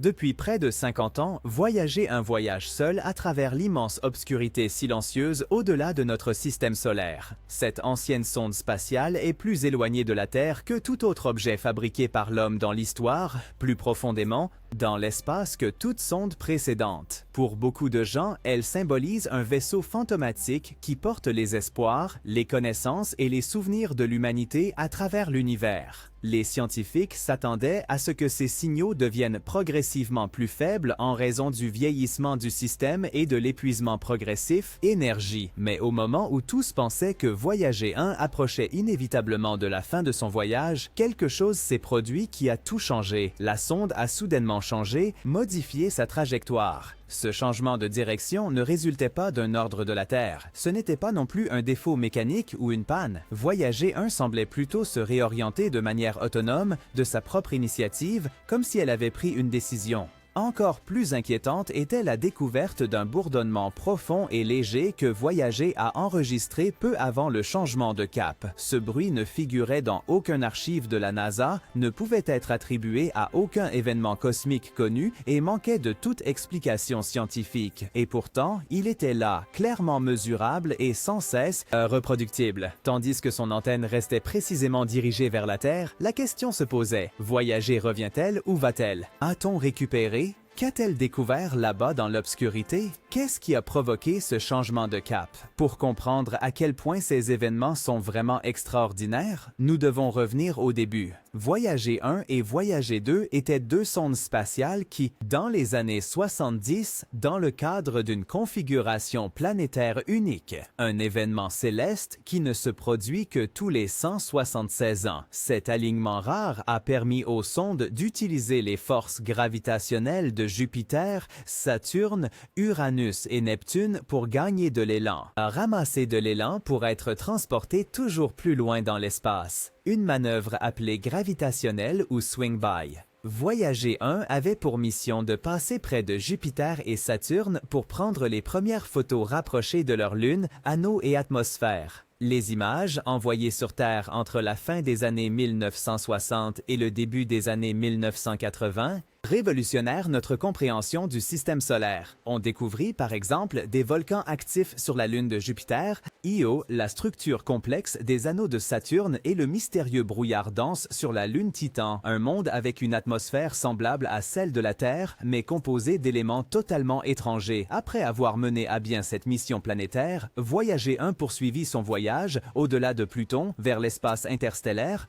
Depuis près de 50 ans, Voyager 1 voyage seul à travers l'immense obscurité silencieuse au-delà de notre système solaire. Cette ancienne sonde spatiale est plus éloignée de la Terre que tout autre objet fabriqué par l'homme dans l'histoire, plus profondément, dans l'espace que toute sonde précédente. Pour beaucoup de gens, elle symbolise un vaisseau fantomatique qui porte les espoirs, les connaissances et les souvenirs de l'humanité à travers l'univers. Les scientifiques s'attendaient à ce que ces signaux deviennent progressivement plus faibles en raison du vieillissement du système et de l'épuisement progressif énergie. Mais au moment où tous pensaient que Voyager 1 approchait inévitablement de la fin de son voyage, quelque chose s'est produit qui a tout changé. La sonde a soudainement changé, modifié sa trajectoire. Ce changement de direction ne résultait pas d'un ordre de la Terre. Ce n'était pas non plus un défaut mécanique ou une panne. Voyager 1 semblait plutôt se réorienter de manière autonome, de sa propre initiative, comme si elle avait pris une décision. Encore plus inquiétante était la découverte d'un bourdonnement profond et léger que Voyager a enregistré peu avant le changement de cap. Ce bruit ne figurait dans aucun archive de la NASA, ne pouvait être attribué à aucun événement cosmique connu et manquait de toute explication scientifique. Et pourtant, il était là, clairement mesurable et sans cesse reproductible. Tandis que son antenne restait précisément dirigée vers la Terre, la question se posait, Voyager revient-elle ou va-t-elle? A-t-on récupéré? Qu'a-t-elle découvert là-bas dans l'obscurité? Qu'est-ce qui a provoqué ce changement de cap? Pour comprendre à quel point ces événements sont vraiment extraordinaires, nous devons revenir au début. Voyager 1 et Voyager 2 étaient deux sondes spatiales qui, dans les années 70, dans le cadre d'une configuration planétaire unique, un événement céleste qui ne se produit que tous les 176 ans. Cet alignement rare a permis aux sondes d'utiliser les forces gravitationnelles de Jupiter, Saturne, Uranus et Neptune pour gagner de l'élan, à ramasser de l'élan pour être transporté toujours plus loin dans l'espace. Une manœuvre appelée gravitationnelle ou swing-by. Voyager 1 avait pour mission de passer près de Jupiter et Saturne pour prendre les premières photos rapprochées de leurs lunes, anneaux et atmosphères. Les images, envoyées sur Terre entre la fin des années 1960 et le début des années 1980, révolutionnèrent notre compréhension du système solaire. On découvrit, par exemple, des volcans actifs sur la lune de Jupiter, Io, la structure complexe des anneaux de Saturne et le mystérieux brouillard dense sur la lune Titan, un monde avec une atmosphère semblable à celle de la Terre, mais composée d'éléments totalement étrangers. Après avoir mené à bien cette mission planétaire, Voyager 1 poursuivit son voyage au-delà de Pluton vers l'espace interstellaire,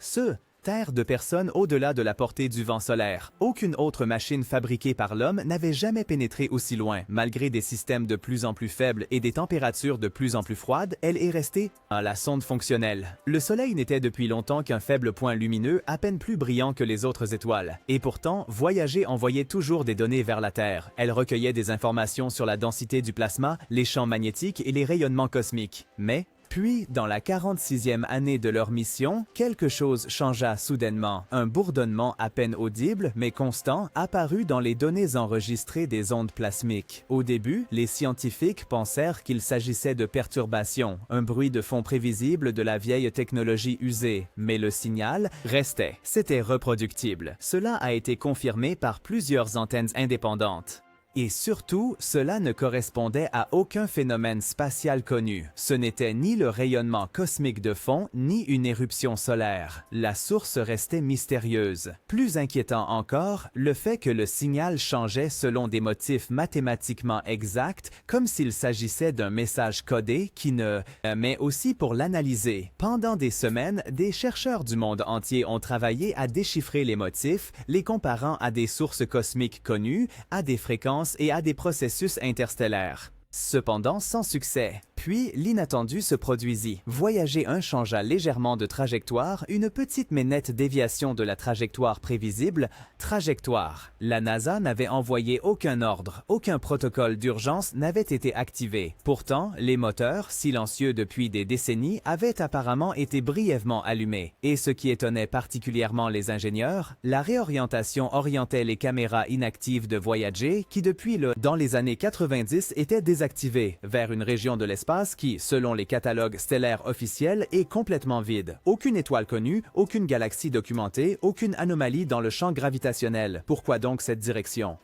terre de personnes au-delà de la portée du vent solaire. Aucune autre machine fabriquée par l'homme n'avait jamais pénétré aussi loin. Malgré des systèmes de plus en plus faibles et des températures de plus en plus froides, elle est restée la sonde fonctionnelle. Le Soleil n'était depuis longtemps qu'un faible point lumineux, à peine plus brillant que les autres étoiles. Et pourtant, Voyager envoyait toujours des données vers la Terre. Elle recueillait des informations sur la densité du plasma, les champs magnétiques et les rayonnements cosmiques. Mais puis, dans la 46e année de leur mission, quelque chose changea soudainement. Un bourdonnement à peine audible, mais constant, apparut dans les données enregistrées des ondes plasmiques. Au début, les scientifiques pensèrent qu'il s'agissait de perturbations, un bruit de fond prévisible de la vieille technologie usée. Mais le signal restait. C'était reproductible. Cela a été confirmé par plusieurs antennes indépendantes. Et surtout, cela ne correspondait à aucun phénomène spatial connu. Ce n'était ni le rayonnement cosmique de fond, ni une éruption solaire. La source restait mystérieuse. Plus inquiétant encore, le fait que le signal changeait selon des motifs mathématiquement exacts, comme s'il s'agissait d'un message codé mais aussi pour l'analyser. Pendant des semaines, des chercheurs du monde entier ont travaillé à déchiffrer les motifs, les comparant à des sources cosmiques connues, à des fréquences et à des processus interstellaires. Cependant, sans succès. Puis, l'inattendu se produisit. Voyager 1 changea légèrement de trajectoire, une petite mais nette déviation de la trajectoire prévisible. Trajectoire. La NASA n'avait envoyé aucun ordre, aucun protocole d'urgence n'avait été activé. Pourtant, les moteurs, silencieux depuis des décennies, avaient apparemment été brièvement allumés. Et ce qui étonnait particulièrement les ingénieurs, la réorientation orientait les caméras inactives de Voyager qui, dans les années 90, étaient désactivées vers une région de l'espace l'espace qui, selon les catalogues stellaires officiels, est complètement vide. Aucune étoile connue, aucune galaxie documentée, aucune anomalie dans le champ gravitationnel. Pourquoi donc cette direction?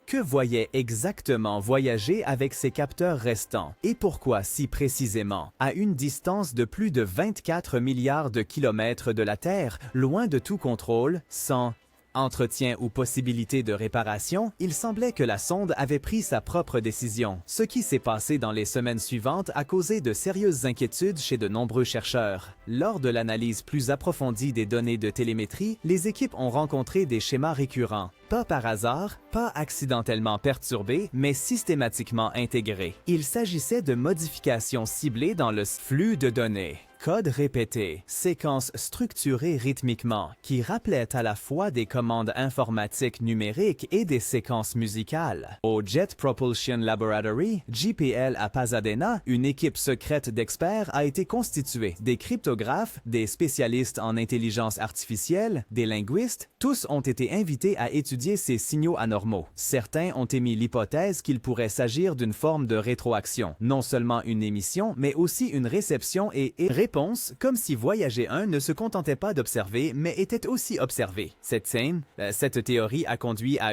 Que voyait exactement Voyager avec ses capteurs restants? Et pourquoi si précisément? À une distance de plus de 24 milliards de kilomètres de la Terre, loin de tout contrôle, sans entretien ou possibilité de réparation, il semblait que la sonde avait pris sa propre décision. Ce qui s'est passé dans les semaines suivantes a causé de sérieuses inquiétudes chez de nombreux chercheurs. Lors de l'analyse plus approfondie des données de télémétrie, les équipes ont rencontré des schémas récurrents. Pas par hasard, pas accidentellement perturbés, mais systématiquement intégrés. Il s'agissait de modifications ciblées dans le flux de données. Code répété, séquences structurées rythmiquement, qui rappelaient à la fois des commandes informatiques numériques et des séquences musicales. Au Jet Propulsion Laboratory, JPL à Pasadena, une équipe secrète d'experts a été constituée. Des cryptographes, des spécialistes en intelligence artificielle, des linguistes, tous ont été invités à étudier ces signaux anormaux. Certains ont émis l'hypothèse qu'il pourrait s'agir d'une forme de rétroaction, non seulement une émission, mais aussi une réception et réponse, comme si Voyager 1 ne se contentait pas d'observer, mais était aussi observé. Cette théorie a conduit à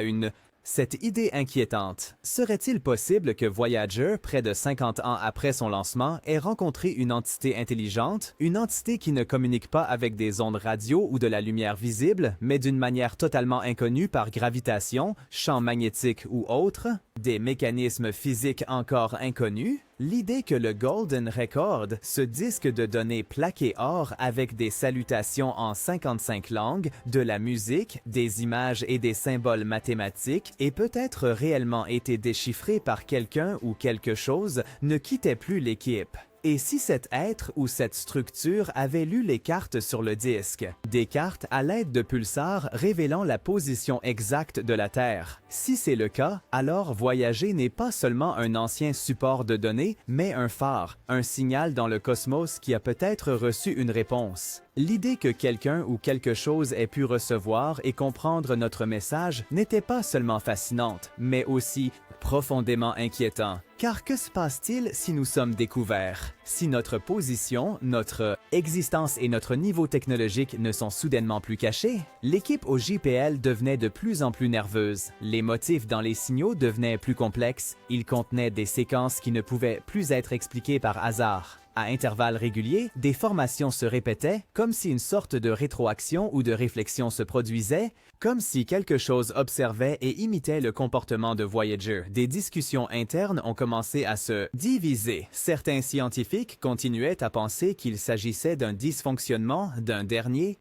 cette idée inquiétante. Serait-il possible que Voyager, près de 50 ans après son lancement, ait rencontré une entité intelligente, une entité qui ne communique pas avec des ondes radio ou de la lumière visible, mais d'une manière totalement inconnue par gravitation, champ magnétique ou autre, des mécanismes physiques encore inconnus? L'idée que le Golden Record, ce disque de données plaqué or avec des salutations en 55 langues, de la musique, des images et des symboles mathématiques, ait peut-être réellement été déchiffré par quelqu'un ou quelque chose, ne quittait plus l'équipe. Et si cet être ou cette structure avait lu les cartes sur le disque, des cartes à l'aide de pulsars révélant la position exacte de la Terre? Si c'est le cas, alors Voyager n'est pas seulement un ancien support de données, mais un phare, un signal dans le cosmos qui a peut-être reçu une réponse. L'idée que quelqu'un ou quelque chose ait pu recevoir et comprendre notre message n'était pas seulement fascinante, mais aussi profondément inquiétant. Car que se passe-t-il si nous sommes découverts? Si notre position, notre existence et notre niveau technologique ne sont soudainement plus cachés? L'équipe au JPL devenait de plus en plus nerveuse. Les motifs dans les signaux devenaient plus complexes. Ils contenaient des séquences qui ne pouvaient plus être expliquées par hasard. À intervalles réguliers, des formations se répétaient, comme si une sorte de rétroaction ou de réflexion se produisait, comme si quelque chose observait et imitait le comportement de Voyager. Des discussions internes ont commencé à se diviser. Certains scientifiques continuaient à penser qu'il s'agissait d'un dysfonctionnement, d'un dernier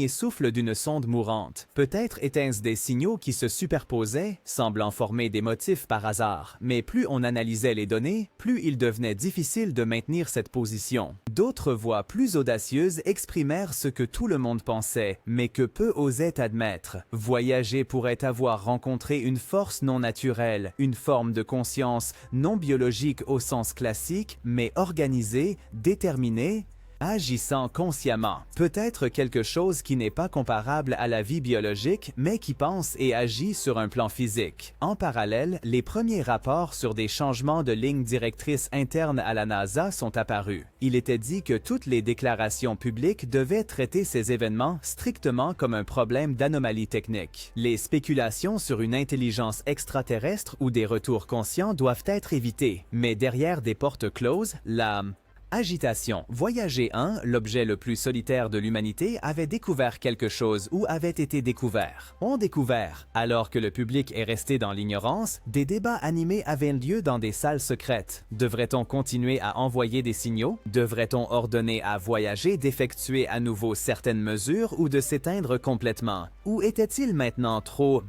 souffle d'une sonde mourante. Peut-être étaient-ce des signaux qui se superposaient, semblant former des motifs par hasard. Mais plus on analysait les données, plus il devenait difficile de maintenir cette position. D'autres voix plus audacieuses exprimèrent ce que tout le monde pensait, mais que peu osaient admettre. Voyager pourrait avoir rencontré une force non naturelle, une forme de conscience non biologique au sens classique, mais organisée, déterminée, agissant consciemment. Peut-être quelque chose qui n'est pas comparable à la vie biologique, mais qui pense et agit sur un plan physique. En parallèle, les premiers rapports sur des changements de lignes directrices internes à la NASA sont apparus. Il était dit que toutes les déclarations publiques devaient traiter ces événements strictement comme un problème d'anomalie technique. Les spéculations sur une intelligence extraterrestre ou des retours conscients doivent être évitées, mais derrière des portes closes, la agitation. Voyager 1, l'objet le plus solitaire de l'humanité, avait découvert quelque chose ou avait été découvert. On découvert. Alors que le public est resté dans l'ignorance, des débats animés avaient lieu dans des salles secrètes. Devrait-on continuer à envoyer des signaux? Devrait-on ordonner à Voyager d'effectuer à nouveau certaines mesures ou de s'éteindre complètement? Ou était-il maintenant trop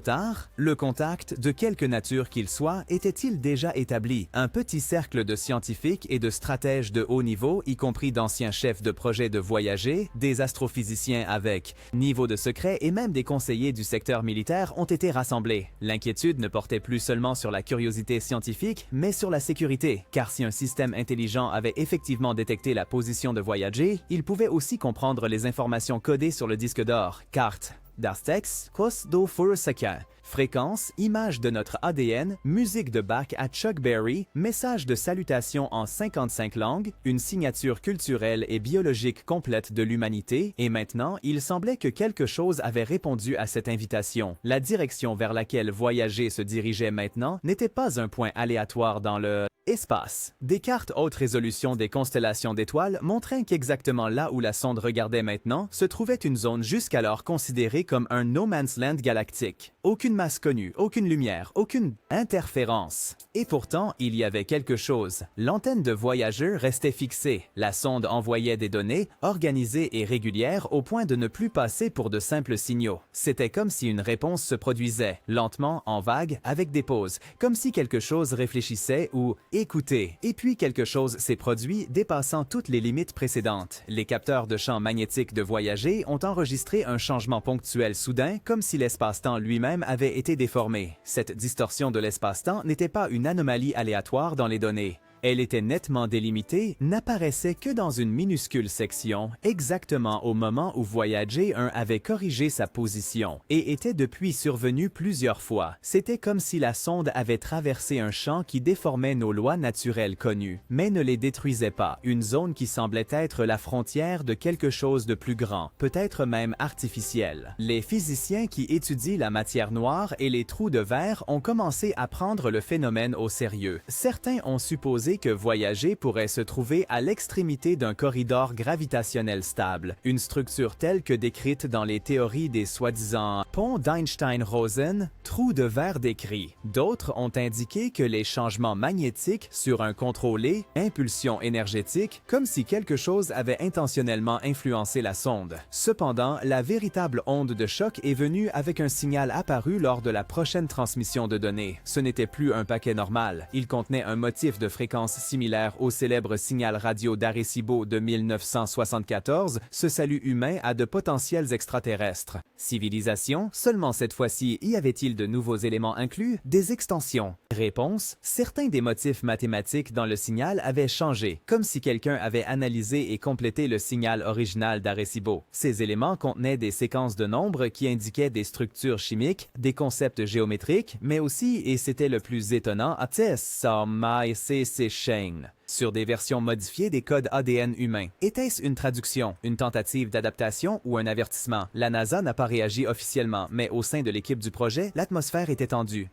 tard? Le contact, de quelque nature qu'il soit, était-il déjà établi? Un petit cercle de scientifiques et de stratèges de haut niveau, y compris d'anciens chefs de projet de Voyager, des astrophysiciens avec niveau de secret et même des conseillers du secteur militaire ont été rassemblés. L'inquiétude ne portait plus seulement sur la curiosité scientifique, mais sur la sécurité, car si un système intelligent avait effectivement détecté la position de Voyager, il pouvait aussi comprendre les informations codées sur le disque d'or, carte. Das Text, kos do Fursaka. Fréquence, image de notre ADN, musique de Bach à Chuck Berry, message de salutation en 55 langues, une signature culturelle et biologique complète de l'humanité, et maintenant, il semblait que quelque chose avait répondu à cette invitation. La direction vers laquelle Voyager se dirigeait maintenant n'était pas un point aléatoire dans le espace. Des cartes haute résolution des constellations d'étoiles montraient qu'exactement là où la sonde regardait maintenant se trouvait une zone jusqu'alors considérée comme un no man's land galactique. Aucune masse connue, aucune lumière, aucune interférence. Et pourtant, il y avait quelque chose. L'antenne de Voyager restait fixée. La sonde envoyait des données, organisées et régulières au point de ne plus passer pour de simples signaux. C'était comme si une réponse se produisait, lentement, en vagues, avec des pauses, comme si quelque chose réfléchissait ou écoutait. Et puis quelque chose s'est produit dépassant toutes les limites précédentes. Les capteurs de champ magnétique de Voyager ont enregistré un changement ponctuel soudain, comme si l'espace-temps lui-même avait été déformé. Cette distorsion de l'espace-temps n'était pas une anomalie aléatoire dans les données. Elle était nettement délimitée, n'apparaissait que dans une minuscule section, exactement au moment où Voyager 1 avait corrigé sa position, et était depuis survenue plusieurs fois. C'était comme si la sonde avait traversé un champ qui déformait nos lois naturelles connues, mais ne les détruisait pas, une zone qui semblait être la frontière de quelque chose de plus grand, peut-être même artificiel. Les physiciens qui étudient la matière noire et les trous de verre ont commencé à prendre le phénomène au sérieux. Certains ont supposé que Voyager pourrait se trouver à l'extrémité d'un corridor gravitationnel stable, une structure telle que décrite dans les théories des soi-disant ponts d'Einstein-Rosen, trous de verre décrits. D'autres ont indiqué que les changements magnétiques sur un contrôlé, impulsion énergétique, comme si quelque chose avait intentionnellement influencé la sonde. Cependant, la véritable onde de choc est venue avec un signal apparu lors de la prochaine transmission de données. Ce n'était plus un paquet normal. Il contenait un motif de fréquence similaire au célèbre signal radio d'Arecibo de 1974, ce salut humain à de potentiels extraterrestres. Civilisation, seulement cette fois-ci y avait-il de nouveaux éléments inclus? Des extensions. Réponse, certains des motifs mathématiques dans le signal avaient changé, comme si quelqu'un avait analysé et complété le signal original d'Arecibo. Ces éléments contenaient des séquences de nombres qui indiquaient des structures chimiques, des concepts géométriques, mais aussi, et c'était le plus étonnant, sur des versions modifiées des codes ADN humains. Était-ce une traduction, une tentative d'adaptation ou un avertissement? La NASA n'a pas réagi officiellement, mais au sein de l'équipe du projet, l'atmosphère était tendue.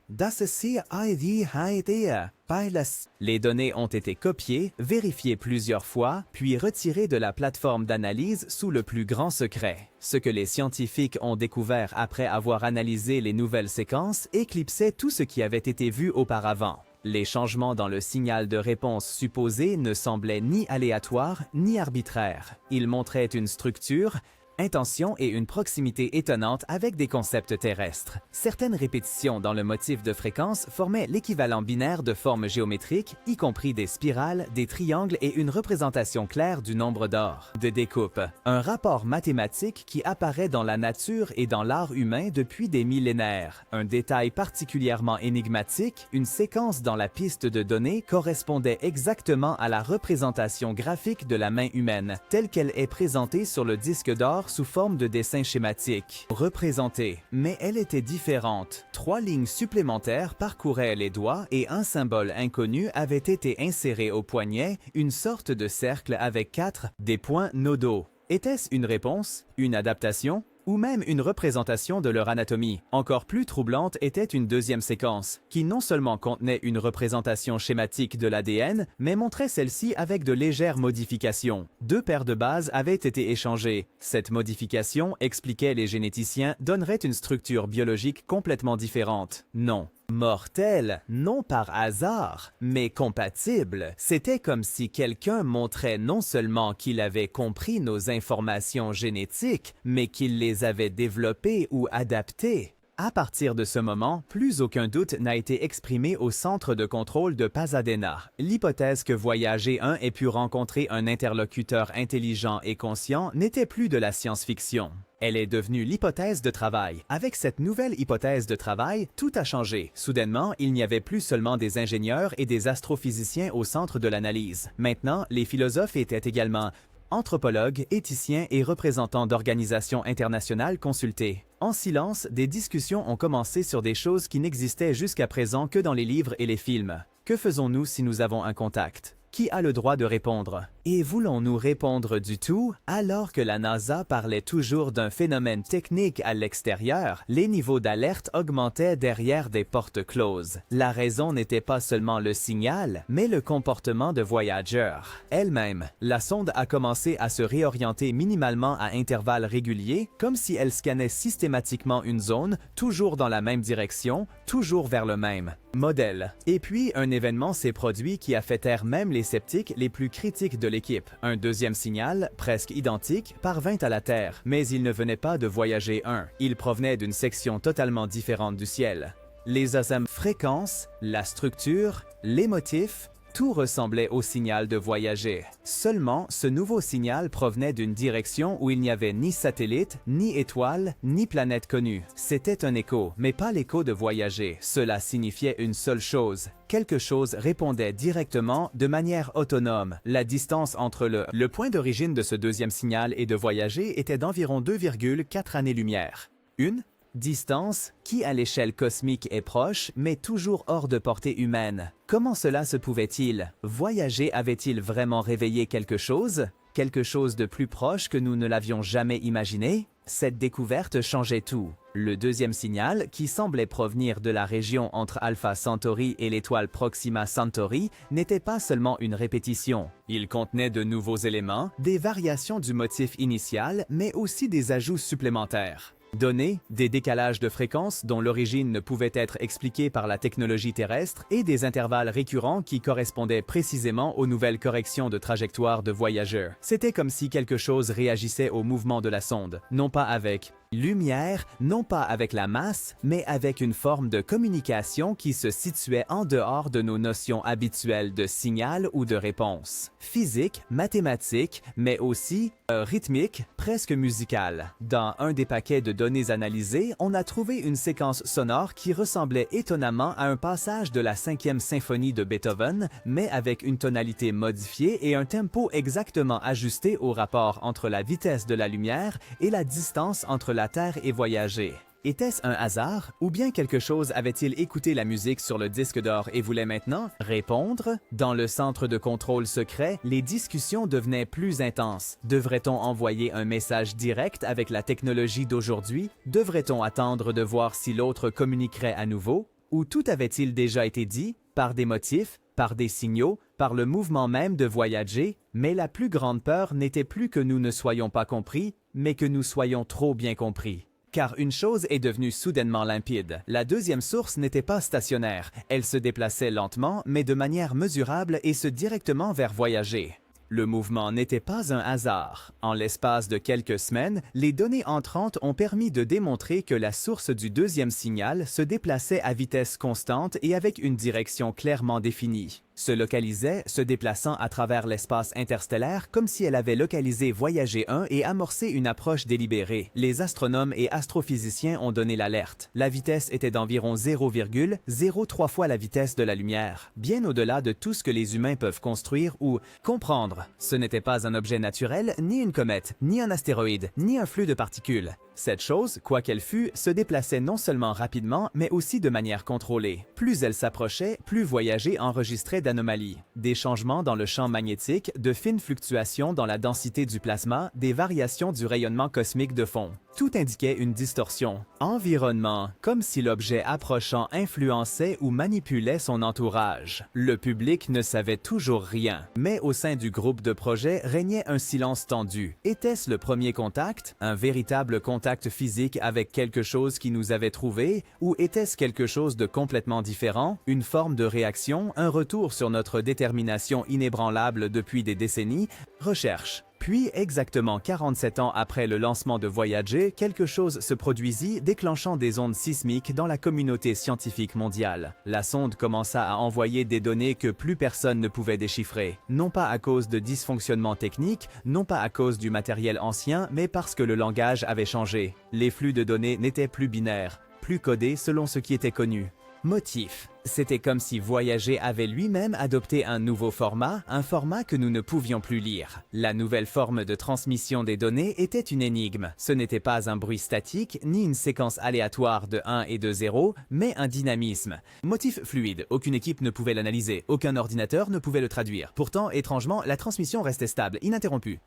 Les données ont été copiées, vérifiées plusieurs fois, puis retirées de la plateforme d'analyse sous le plus grand secret. Ce que les scientifiques ont découvert après avoir analysé les nouvelles séquences éclipsait tout ce qui avait été vu auparavant. Les changements dans le signal de réponse supposé ne semblaient ni aléatoires ni arbitraires. Ils montraient une structure, intention et une proximité étonnante avec des concepts terrestres. Certaines répétitions dans le motif de fréquence formaient l'équivalent binaire de formes géométriques, y compris des spirales, des triangles et une représentation claire du nombre d'or. De découpe. Un rapport mathématique qui apparaît dans la nature et dans l'art humain depuis des millénaires. Un détail particulièrement énigmatique, une séquence dans la piste de données correspondait exactement à la représentation graphique de la main humaine, telle qu'elle est présentée sur le disque d'or sous forme de dessin schématique. Représentée, mais elle était différente. 3 lignes supplémentaires parcouraient les doigts et un symbole inconnu avait été inséré au poignet, une sorte de cercle avec 4 des points nodaux. Était-ce une réponse? Une adaptation? Ou même une représentation de leur anatomie. Encore plus troublante était une deuxième séquence, qui non seulement contenait une représentation schématique de l'ADN, mais montrait celle-ci avec de légères modifications. 2 paires de bases avaient été échangées. Cette modification, expliquaient les généticiens, donnerait une structure biologique complètement différente. Non. Mortel, non par hasard, mais compatible. C'était comme si quelqu'un montrait non seulement qu'il avait compris nos informations génétiques, mais qu'il les avait développées ou adaptées. À partir de ce moment, plus aucun doute n'a été exprimé au centre de contrôle de Pasadena. L'hypothèse que Voyager 1 ait pu rencontrer un interlocuteur intelligent et conscient n'était plus de la science-fiction. Elle est devenue l'hypothèse de travail. Avec cette nouvelle hypothèse de travail, tout a changé. Soudainement, il n'y avait plus seulement des ingénieurs et des astrophysiciens au centre de l'analyse. Maintenant, les philosophes étaient également Anthropologues, éthiciens et représentants d'organisations internationales consultés. En silence, des discussions ont commencé sur des choses qui n'existaient jusqu'à présent que dans les livres et les films. Que faisons-nous si nous avons un contact? Qui a le droit de répondre? Et voulons-nous répondre du tout? Alors que la NASA parlait toujours d'un phénomène technique à l'extérieur, les niveaux d'alerte augmentaient derrière des portes closes. La raison n'était pas seulement le signal, mais le comportement de Voyager. Elle-même, la sonde a commencé à se réorienter minimalement à intervalles réguliers, comme si elle scannait systématiquement une zone, toujours dans la même direction, toujours vers le même modèle. Et puis, un événement s'est produit qui a fait taire même les sceptiques les plus critiques de l'équipe. Un deuxième signal, presque identique, parvint à la Terre, mais il ne venait pas de Voyager 1. Il provenait d'une section totalement différente du ciel. Les fréquences, la structure, les motifs, tout ressemblait au signal de Voyager. Seulement, ce nouveau signal provenait d'une direction où il n'y avait ni satellite, ni étoile, ni planète connue. C'était un écho, mais pas l'écho de Voyager. Cela signifiait une seule chose. Quelque chose répondait directement, de manière autonome. La distance entre le point d'origine de ce deuxième signal et de Voyager était d'environ 2,4 années-lumière. Une distance qui, à l'échelle cosmique, est proche, mais toujours hors de portée humaine. Comment cela se pouvait-il? Voyager avait-il vraiment réveillé quelque chose? Quelque chose de plus proche que nous ne l'avions jamais imaginé? Cette découverte changeait tout. Le deuxième signal, qui semblait provenir de la région entre Alpha Centauri et l'étoile Proxima Centauri, n'était pas seulement une répétition. Il contenait de nouveaux éléments, des variations du motif initial, mais aussi des ajouts supplémentaires. Données, des décalages de fréquences dont l'origine ne pouvait être expliquée par la technologie terrestre et des intervalles récurrents qui correspondaient précisément aux nouvelles corrections de trajectoire de Voyager. C'était comme si quelque chose réagissait au mouvement de la sonde, non pas avec lumière, non pas avec la masse, mais avec une forme de communication qui se situait en dehors de nos notions habituelles de signal ou de réponse. Physique, mathématique, mais aussi rythmique, presque musicale. Dans un des paquets de données analysées, on a trouvé une séquence sonore qui ressemblait étonnamment à un passage de la 5e symphonie de Beethoven, mais avec une tonalité modifiée et un tempo exactement ajusté au rapport entre la vitesse de la lumière et la distance entre la Terre et Voyager. Était-ce un hasard, ou bien quelque chose avait-il écouté la musique sur le disque d'or et voulait maintenant répondre? Dans le centre de contrôle secret, les discussions devenaient plus intenses. Devrait-on envoyer un message direct avec la technologie d'aujourd'hui? Devrait-on attendre de voir si l'autre communiquerait à nouveau? Ou tout avait-il déjà été dit, par des motifs, par des signaux, par le mouvement même de Voyager? Mais la plus grande peur n'était plus que nous ne soyons pas compris, mais que nous soyons trop bien compris. Car une chose est devenue soudainement limpide. La deuxième source n'était pas stationnaire. Elle se déplaçait lentement, mais de manière mesurable et se directement vers Voyager. Le mouvement n'était pas un hasard. En l'espace de quelques semaines, les données entrantes ont permis de démontrer que la source du deuxième signal se déplaçait à vitesse constante et avec une direction clairement définie. Se localisait, se déplaçant à travers l'espace interstellaire comme si elle avait localisé Voyager 1 et amorcé une approche délibérée. Les astronomes et astrophysiciens ont donné l'alerte. La vitesse était d'environ 0,03 fois la vitesse de la lumière, bien au-delà de tout ce que les humains peuvent construire ou comprendre. Ce n'était pas un objet naturel, ni une comète, ni un astéroïde, ni un flux de particules. Cette chose, quoi qu'elle fût, se déplaçait non seulement rapidement, mais aussi de manière contrôlée. Plus elle s'approchait, plus Voyager enregistrait d'anomalies. Des changements dans le champ magnétique, de fines fluctuations dans la densité du plasma, des variations du rayonnement cosmique de fond. Tout indiquait une distorsion. Environnement, comme si l'objet approchant influençait ou manipulait son entourage. Le public ne savait toujours rien, mais au sein du groupe de projet régnait un silence tendu. Était-ce le premier contact, un véritable contact physique avec quelque chose qui nous avait trouvés, ou était-ce quelque chose de complètement différent, une forme de réaction, un retour sur notre détermination inébranlable depuis des décennies? Recherche. Puis, exactement 47 ans après le lancement de Voyager, quelque chose se produisit, déclenchant des ondes sismiques dans la communauté scientifique mondiale. La sonde commença à envoyer des données que plus personne ne pouvait déchiffrer. Non pas à cause de dysfonctionnements techniques, non pas à cause du matériel ancien, mais parce que le langage avait changé. Les flux de données n'étaient plus binaires, plus codés selon ce qui était connu. Motif. C'était comme si Voyager avait lui-même adopté un nouveau format, un format que nous ne pouvions plus lire. La nouvelle forme de transmission des données était une énigme. Ce n'était pas un bruit statique, ni une séquence aléatoire de 1 et de 0, mais un dynamisme. Motif fluide, aucune équipe ne pouvait l'analyser, aucun ordinateur ne pouvait le traduire. Pourtant, étrangement, la transmission restait stable, ininterrompue.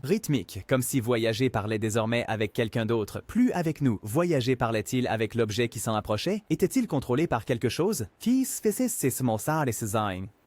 Rythmique, comme si Voyager parlait désormais avec quelqu'un d'autre, plus avec nous. Voyager parlait-il avec l'objet qui s'en approchait? Était-il contrôlé par quelque chose?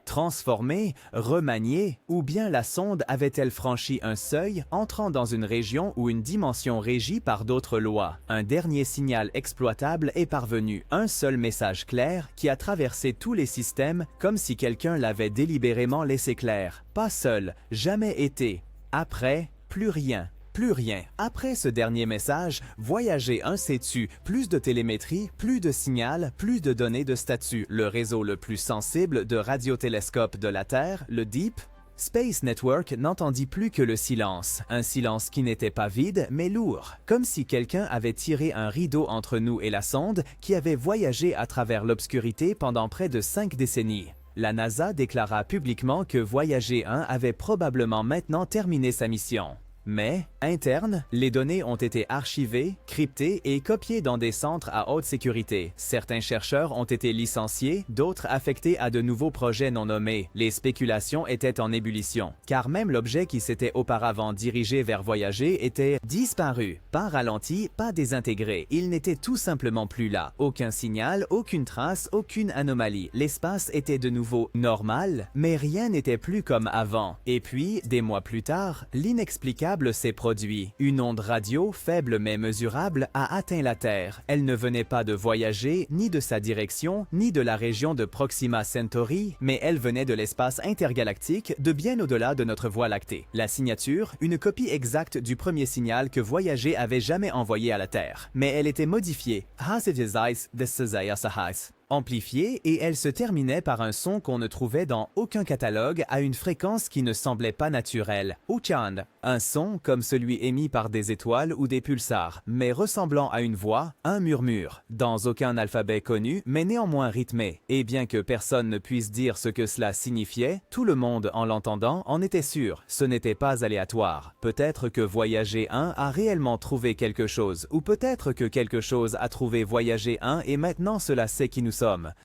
Transformé, remanié, ou bien la sonde avait-elle franchi un seuil, entrant dans une région ou une dimension régie par d'autres lois? Un dernier signal exploitable est parvenu, un seul message clair qui a traversé tous les systèmes comme si quelqu'un l'avait délibérément laissé clair. Pas seul, jamais été. Après, plus rien. Plus rien. Après ce dernier message, Voyager 1 s'est tu, plus de télémétrie, plus de signal, plus de données de statut. Le réseau le plus sensible de radiotélescopes de la Terre, le Deep Space Network, n'entendit plus que le silence. Un silence qui n'était pas vide, mais lourd. Comme si quelqu'un avait tiré un rideau entre nous et la sonde qui avait voyagé à travers l'obscurité pendant près de 5 décennies. La NASA déclara publiquement que Voyager 1 avait probablement maintenant terminé sa mission. Mais, interne, les données ont été archivées, cryptées et copiées dans des centres à haute sécurité. Certains chercheurs ont été licenciés, d'autres affectés à de nouveaux projets non nommés. Les spéculations étaient en ébullition, car même l'objet qui s'était auparavant dirigé vers Voyager était disparu. Pas ralenti, pas désintégré. Il n'était tout simplement plus là. Aucun signal, aucune trace, aucune anomalie. L'espace était de nouveau normal, mais rien n'était plus comme avant. Et puis, des mois plus tard, l'inexplicable s'est produit. Une onde radio, faible mais mesurable, a atteint la Terre. Elle ne venait pas de Voyager, ni de sa direction, ni de la région de Proxima Centauri, mais elle venait de l'espace intergalactique, de bien au-delà de notre Voie lactée. La signature, une copie exacte du premier signal que Voyager avait jamais envoyé à la Terre. Mais elle était modifiée. Amplifiée, et elle se terminait par un son qu'on ne trouvait dans aucun catalogue à une fréquence qui ne semblait pas naturelle. Uchan, un son comme celui émis par des étoiles ou des pulsars, mais ressemblant à une voix, un murmure, dans aucun alphabet connu, mais néanmoins rythmé. Et bien que personne ne puisse dire ce que cela signifiait, tout le monde en l'entendant en était sûr, ce n'était pas aléatoire. Peut-être que Voyager 1 a réellement trouvé quelque chose, ou peut-être que quelque chose a trouvé Voyager 1 et maintenant cela sait qui nous sommes.